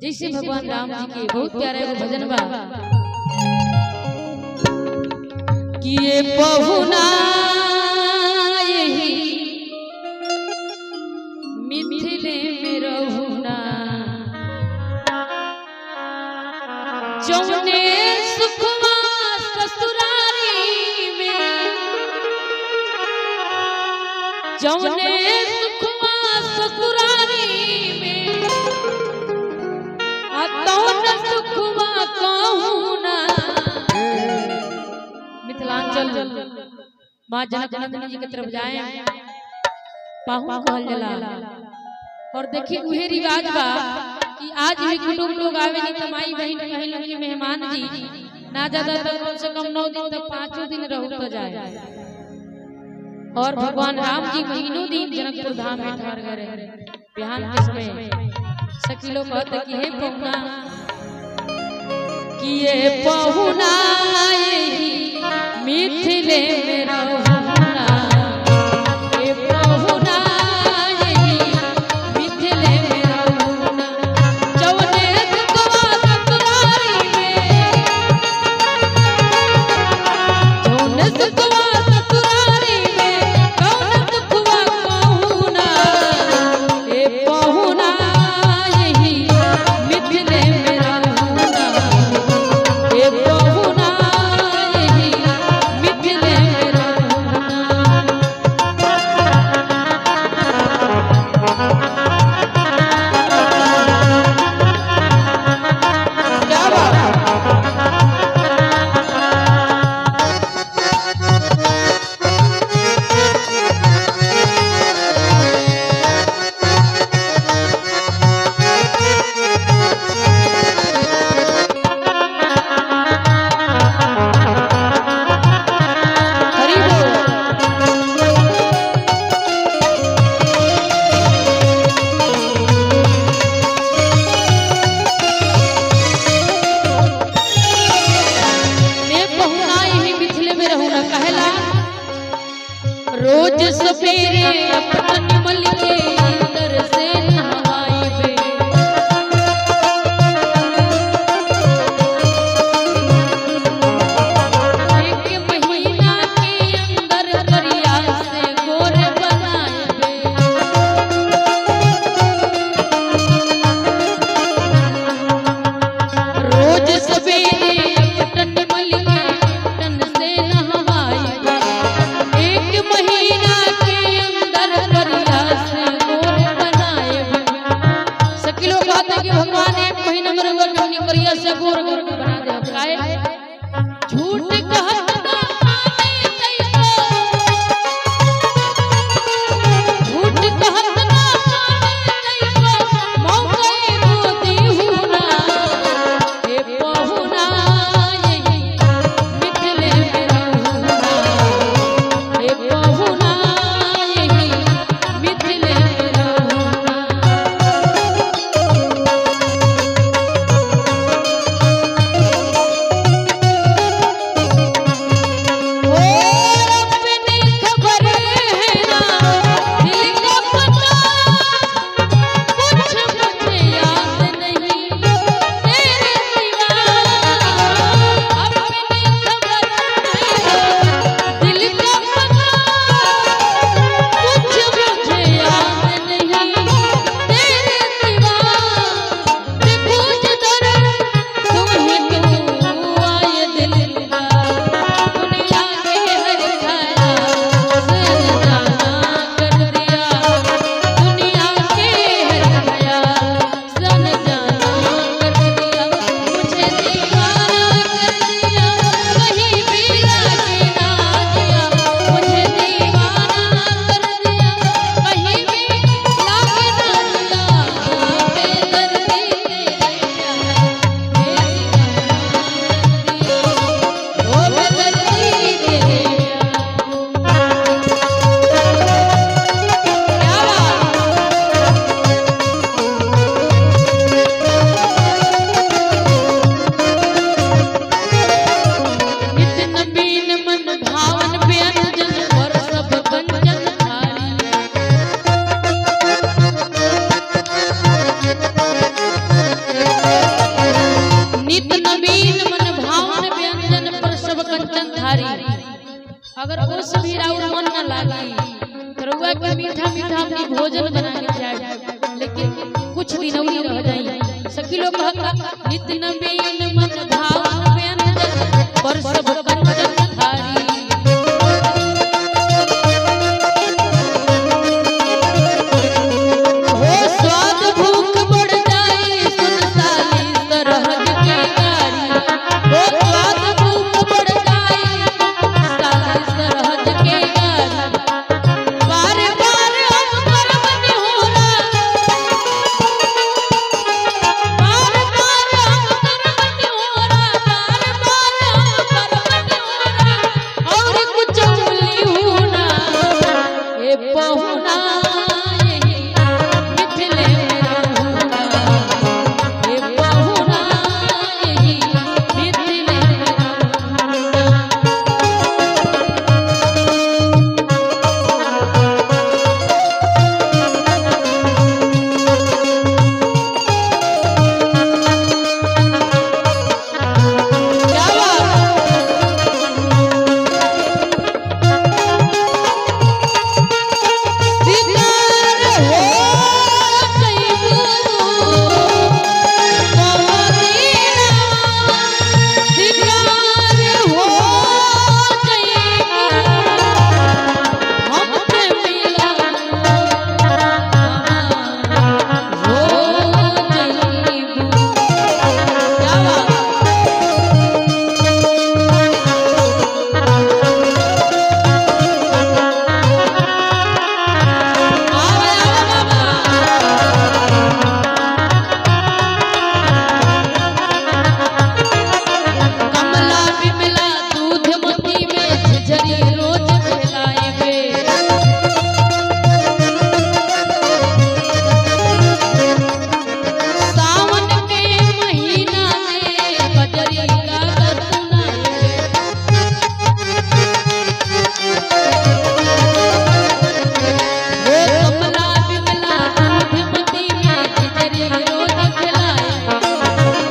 जैसे भगवान राम जी के बहुत प्यारा एगो भजन बा कि ये पहुना यही मिथिले में रहुना जौने सुखवा ससुरारी में जौने सुखवा ससुरारी में तौन सुखवा कहूना। मिथिलांचल माँ जनकनंदिनी जी की तरफ जाए पाहुन कहल जला और देखिए उहे रिवाज बा कि आज भी कुटुंब लोग आवे नहीं तो माई बहन कहे लोग कि मेहमान जी ना ज्यादा तो कम से कम 9 दिन तक 5 दिन रहू तो जाए। और भगवान राम जी महीनों दिन जनकपुर धाम में ठहर गए। बिहान के समय सखी लोग कहते कि हे पहुना कि ये पहुना मिथिले में रहुना ये पहुना मिथिले में रहुना जौने सुखवा ससुरारी में जौने सुखवा ससुरारी में कौन सुखवा कहूना ये पहुना यही मिथिले में रहुना ये पहुना यही मिथिले में रहुना। क्या बात है? हरि बोल। मैं पहुना यही मिथिले में रहूना कहला रोज सवेरे अपन मल के अंदर से नहाई बे एक महीना के अंदर दरिया से गोर बनाए बे रोज सवेरे अपन मल के तन से नहाई बे एक महीना के अंदर दरिया से गोर बनाए बे। सखी लोग कहते कि भगवान एक महीना में रंग कहानी करिया से गोर गोर के बना दे काहे झूठ कहत ना माने तैको झूठ कहत ना माने तैको मौके को दीहुना हे पहुना यही मिथिले में रहुना हे पहुना यही मिथिले में रहुना। अगर उस भी राउर मन न लागी तो रउआ के मीठा मीठा अपनी भोजन बना के जाए, लेकिन कुछ दिन और रह जाई। सखी लोग कहता नित नवीन मन भाव व्यंजन पर सब कंचन थारी, हो स्वाद भूख बढ़ जाए सुन साली सरहद की गारी, हो स्वाद भूख बढ़ जाए साली सरहद की गारी। बार बार हम करम निहोरा, बार बार हम करम निहोरा, बार बार हम करम निहोरा, और कुछ बोली हूँ ना ए पहुना यही मिथिले में रहूँगा, ए पहुना यही मिथिले में क्या कमला बिमला दूध मती में झरी रोज खिलाए बे, सावन के महीना में बजरी गागर सुनाए बे, हो कमला बिमला दूध मती में झरी रोज खिलाए बे,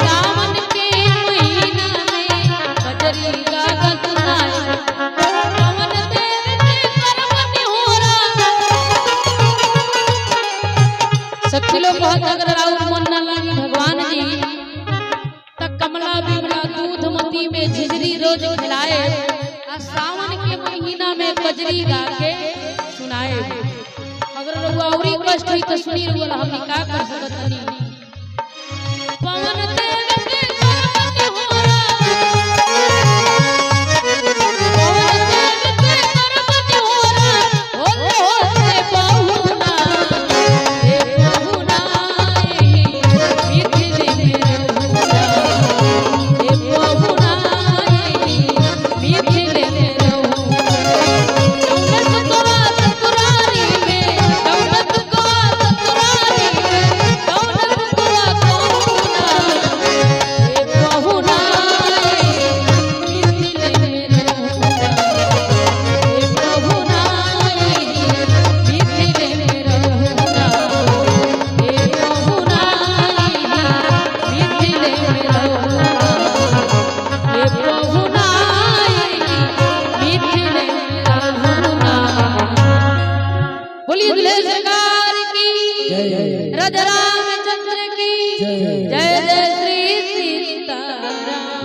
सावन के महीना में बजरी गागर सुनाए बे। पवन देव के करम निहोरा, सखी लोग बहुत अगर राउर मन न लागी भगवान जी त कमला बिमला दूध मती में झिझरी रोज खिलाए, आ सावन के महीना में बजरी गा के सुनाए। अगर रउआ औरी कष्ट हुई तो सुनी रउआ हमनी का कर सकत हनी। पवन देव के करम निहोरा, पवन देव के करम निहोरा, हो ए बहुना यही मिथिले में रहूँगा, ए बहुना यही मिथिले में रहूँगा। दौलत को ससुरारी में, दौलत को ससुरारी में, दौलत को बहुना, ए बहुना यही मिथिले में रहूँगा, ए बहुना यही मिथिले में रहूँगा, ए बहुना यही मिथिले में रहूँगा, ए बहुना यही मिथिले में रहूँगा। बोलिए दुल्हे सरकार की, राजा रामचंद्र की जय, जय श्री सीताराम।